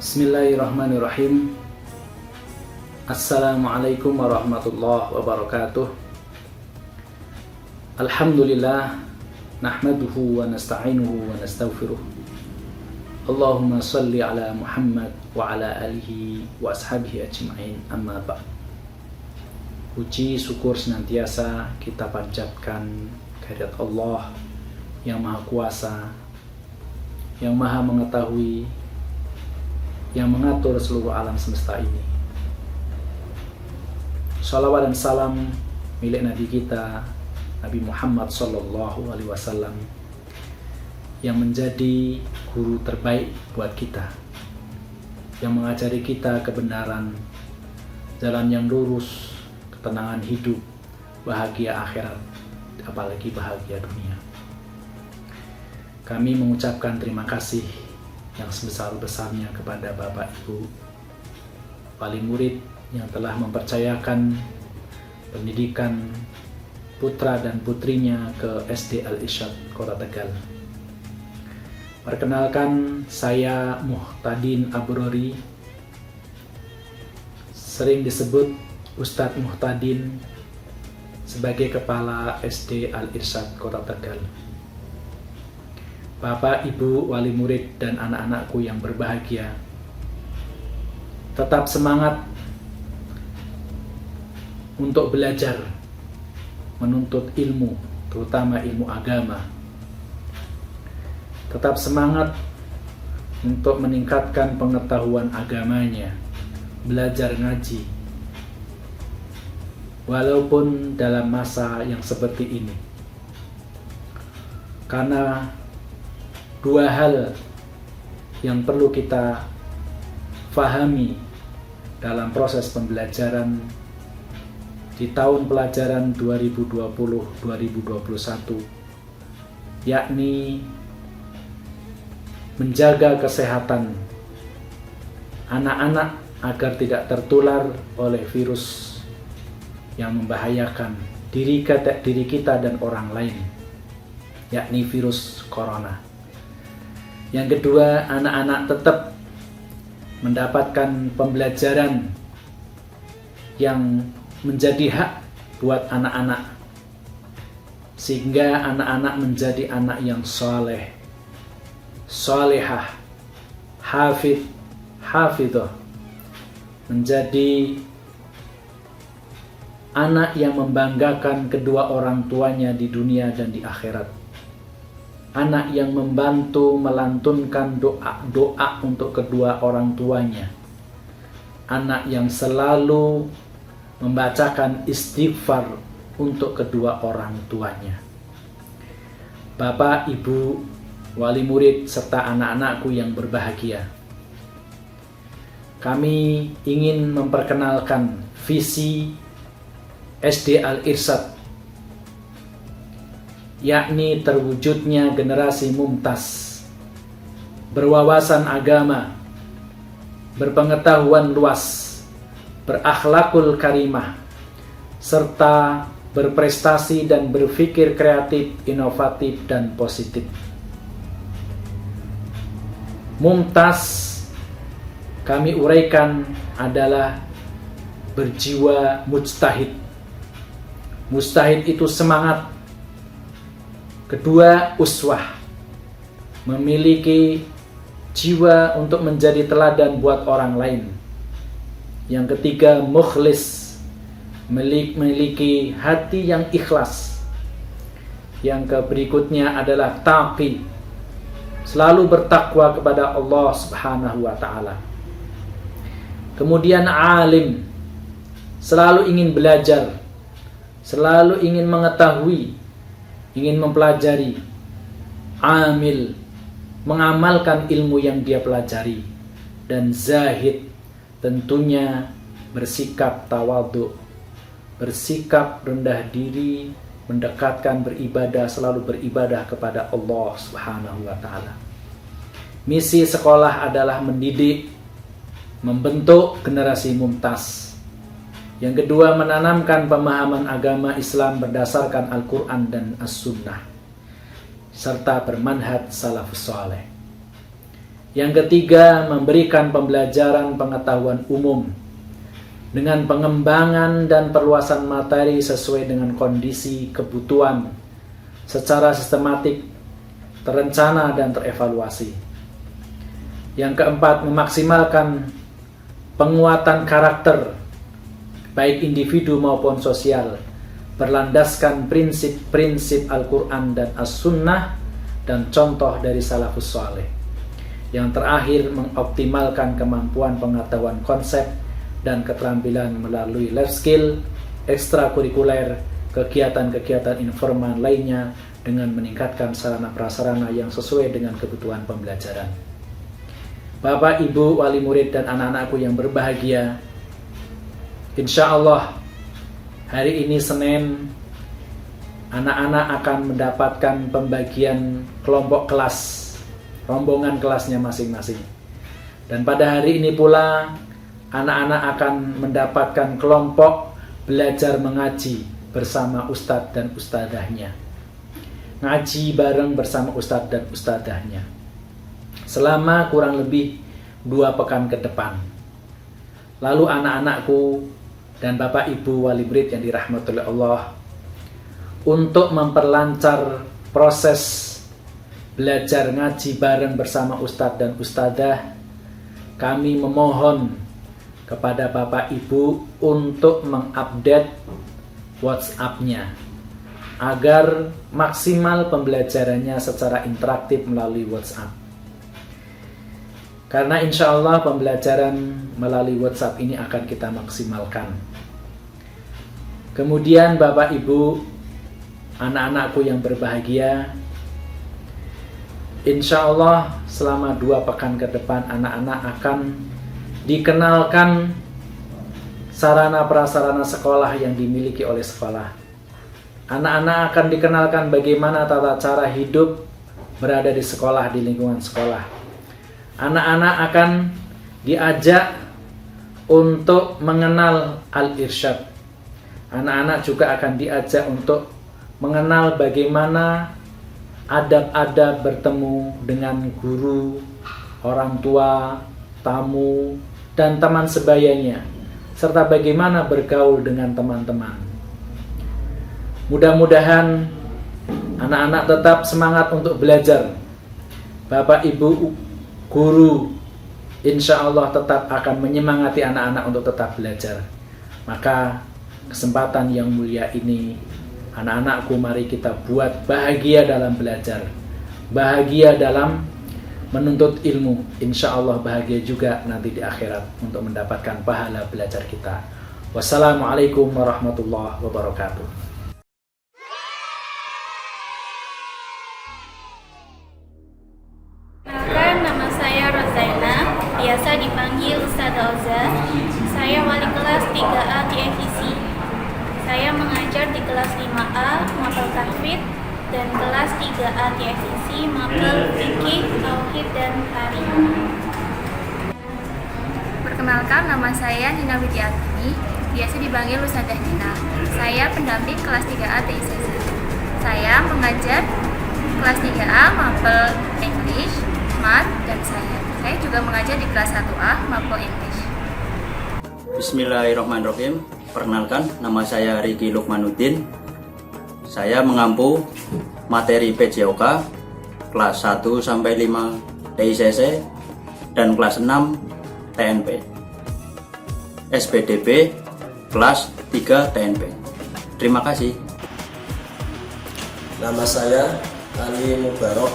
Bismillahirrahmanirrahim. Assalamualaikum warahmatullahi wabarakatuh. Alhamdulillah, nahmaduhu wa nasta'inuhu wa nastaghfiruh. Allahumma salli ala Muhammad wa ala alihi wa ashabihi ajma'in, amma ba'd. Puji syukur senantiasa kita panjatkan kehadirat Allah yang Maha Kuasa, yang Maha Mengetahui, yang mengatur seluruh alam semesta ini. Shalawat dan salam milik Nabi kita, Nabi Muhammad Sallallahu Alaihi Wasallam, yang menjadi guru terbaik buat kita, yang mengajari kita kebenaran, jalan yang lurus, ketenangan hidup, bahagia akhirat, apalagi bahagia dunia. Kami mengucapkan terima kasih yang sebesar-besarnya kepada Bapak Ibu wali murid yang telah mempercayakan pendidikan putra dan putrinya ke SD Al-Irsyad Kota Tegal. Perkenalkan, saya Muhtadin Abrori, sering disebut Ustadz Muhtadin, sebagai Kepala SD Al-Irsyad Kota Tegal. Bapak, Ibu, wali murid, dan anak-anakku yang berbahagia, tetap semangat untuk belajar, menuntut ilmu, terutama ilmu agama. Tetap semangat untuk meningkatkan pengetahuan agamanya, belajar ngaji, walaupun dalam masa yang seperti ini. Karena dua hal yang perlu kita fahami dalam proses pembelajaran di tahun pelajaran 2020-2021, yakni menjaga kesehatan anak-anak agar tidak tertular oleh virus yang membahayakan diri kita dan orang lain, yakni virus corona. Yang kedua, anak-anak tetap mendapatkan pembelajaran yang menjadi hak buat anak-anak, sehingga anak-anak menjadi anak yang soleh, solehah, hafid, hafidah, menjadi anak yang membanggakan kedua orang tuanya di dunia dan di akhirat. Anak yang membantu melantunkan doa-doa untuk kedua orang tuanya. Anak yang selalu membacakan istighfar untuk kedua orang tuanya. Bapak, Ibu, wali murid, serta anak-anakku yang berbahagia, kami ingin memperkenalkan visi SD Al-Irsyad, yakni terwujudnya generasi mumtaz, berwawasan agama, berpengetahuan luas, berakhlakul karimah, serta berprestasi dan berpikir kreatif, inovatif, dan positif. Mumtaz kami uraikan adalah berjiwa mujtahid. Mujtahid itu semangat. Kedua, uswah, memiliki jiwa untuk menjadi teladan buat orang lain. Yang ketiga, mukhlis, memiliki hati yang ikhlas. Yang berikutnya adalah taqi, selalu bertakwa kepada Allah Subhanahu wa ta'ala. Kemudian alim, selalu ingin belajar, selalu ingin mengetahui, ingin mempelajari. Amil, mengamalkan ilmu yang dia pelajari. Dan zahid, tentunya bersikap tawadhu, bersikap rendah diri, mendekatkan beribadah, selalu beribadah kepada Allah Subhanahu wa ta'ala. Misi sekolah adalah mendidik, membentuk generasi mumtaz. Yang kedua, menanamkan pemahaman agama Islam berdasarkan Al-Quran dan As-Sunnah, serta bermanhaj salafus saleh. Yang ketiga, memberikan pembelajaran pengetahuan umum dengan pengembangan dan perluasan materi sesuai dengan kondisi kebutuhan secara sistematik, terencana, dan terevaluasi. Yang keempat, memaksimalkan penguatan karakter baik individu maupun sosial berlandaskan prinsip-prinsip Al-Quran dan As-Sunnah dan contoh dari salafus saleh. Yang terakhir, mengoptimalkan kemampuan pengetahuan konsep dan keterampilan melalui life skill, ekstrakurikuler, kegiatan-kegiatan informal lainnya dengan meningkatkan sarana prasarana yang sesuai dengan kebutuhan pembelajaran. Bapak, Ibu, wali murid, dan anak-anakku yang berbahagia, insya Allah hari ini Senin, anak-anak akan mendapatkan pembagian kelompok kelas, rombongan kelasnya masing-masing. Dan pada hari ini pula, anak-anak akan mendapatkan kelompok belajar mengaji bersama ustadz dan ustadzahnya. Ngaji bareng bersama ustadz dan ustadzahnya selama kurang lebih 2 pekan ke depan. Lalu anak-anakku dan Bapak Ibu wali murid yang dirahmati oleh Allah, untuk memperlancar proses belajar ngaji bareng bersama ustadz dan ustadzah, kami memohon kepada Bapak Ibu untuk mengupdate WhatsApp-nya agar maksimal pembelajarannya secara interaktif melalui WhatsApp. Karena insya Allah pembelajaran melalui WhatsApp ini akan kita maksimalkan. Kemudian Bapak Ibu, anak-anakku yang berbahagia, insya Allah selama 2 pekan ke depan anak-anak akan dikenalkan sarana prasarana sekolah yang dimiliki oleh sekolah. Anak-anak akan dikenalkan bagaimana tata cara hidup berada di sekolah, di lingkungan sekolah. Anak-anak akan diajak untuk mengenal al-irsyad. Anak-anak juga akan diajak untuk mengenal bagaimana adab-adab bertemu dengan guru, orang tua, tamu, dan teman sebayanya, serta bagaimana bergaul dengan teman-teman. Mudah-mudahan anak-anak tetap semangat untuk belajar. Bapak, Ibu, guru, insya Allah tetap akan menyemangati anak-anak untuk tetap belajar. Maka kesempatan yang mulia ini, anak-anakku, mari kita buat bahagia dalam belajar, bahagia dalam menuntut ilmu. Insya Allah bahagia juga nanti di akhirat untuk mendapatkan pahala belajar kita. Wassalamualaikum warahmatullahi wabarakatuh. Biasa dipanggil Ustadzah Oza. Saya wali kelas 3A TFIC. Saya mengajar di kelas 5A Mapel Tahfidz dan kelas 3A TFIC Mapel Fikih, Tauhid, dan Tari. Perkenalkan, nama saya Nina Widiatini, biasa dipanggil Ustadzah Nina. Saya pendamping kelas 3A TICC. Saya mengajar kelas 3A Mapel English, Math, dan Sains. Saya juga mengajar di kelas 1A Mapel English. Bismillahirrahmanirrahim. Perkenalkan, nama saya Riki Lukmanuddin. Saya mengampu materi PJOK kelas 1 sampai 5 TICC dan kelas 6 TNP. SPDB kelas 3 TNP. Terima kasih. Nama saya Ali Mubarok.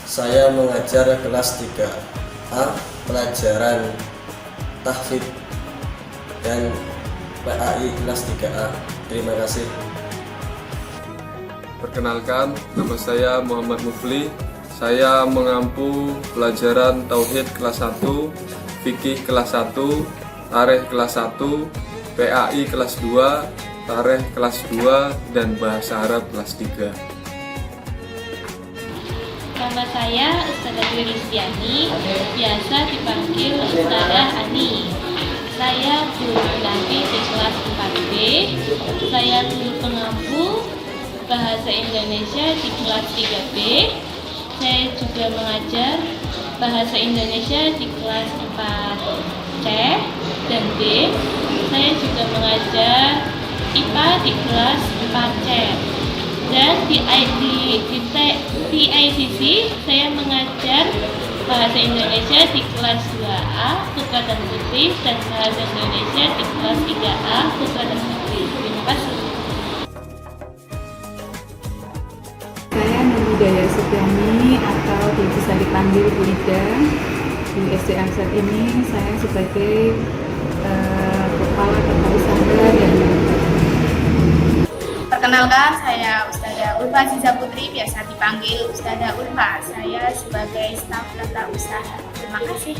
Saya mengajar kelas 3A pelajaran tahfidz dan PAI kelas 3A. Terima kasih. Perkenalkan, nama saya Muhammad Mufli. Saya mengampu pelajaran Tauhid kelas 1, Fikih kelas 1, Tarikh kelas 1, PAI kelas 2, Tarikh kelas 2, dan Bahasa Arab kelas 3. Nama saya Ustadzah Dwi Rizdiani, biasa dipanggil Ustadzah Ani. Saya guru pendamping di kelas 4B. Saya guru pengampu Bahasa Indonesia di kelas 3B. Saya juga mengajar Bahasa Indonesia di kelas 4C dan D. Saya juga mengajar IPA di kelas 4C. Dan di ICC saya mengajar Bahasa Indonesia di kelas 2A Putra dan Putri dan Bahasa Indonesia di kelas 3A Putra dan Putri. Terima kasih. Saya Nur Daya Supiani atau bisa dipanggil Bu Ida. Di SDA saat ini saya sebagai kepala tata usaha dan Perkenalkan, saya Ustazah Ulfa Aziza Putri, biasa dipanggil Ustazah Ulfa. Saya sebagai staf tata usaha. Terima kasih.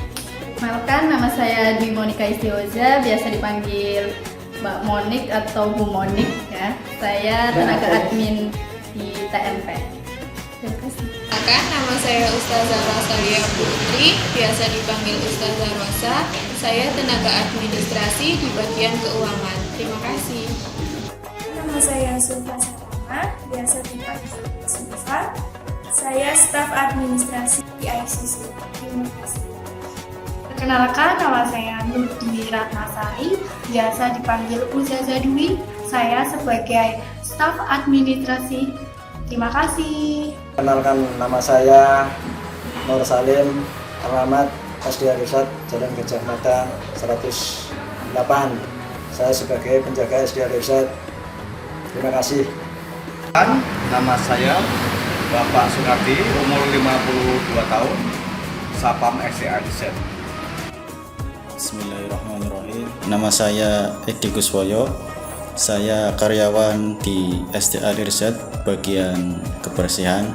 Perkenalkan, nama saya Dwi Monika Istioza, biasa dipanggil Mbak Monik atau Bu Monik ya. Saya tenaga admin di TNP. Terima kasih. Perkenalkan, nama saya Ustazah Rosalia Putri, biasa dipanggil Ustazah Rosa. Saya tenaga administrasi di bagian keuangan. Terima kasih. Nama saya Sulfa Satama, biasa dipanggil Sulfa. Saya staf administrasi di ICC. Terima kasih. Perkenalkan, nama saya Nur Dwi Ratnasari, biasa dipanggil Ustazah Dwi. Saya sebagai staf administrasi. Terima kasih. Kenalkan, nama saya Nur Salim, alamat SDA Risat, Jalan Gajah Mada 108. Saya sebagai penjaga SDA Risat. Terima kasih. Nama saya Bapak Sunardi, umur 52 tahun, Sapam SDA Risat. Bismillahirrahmanirrahim. Nama saya Edi Kuswoyo. Saya karyawan di SDA Risat bagian kebersihan.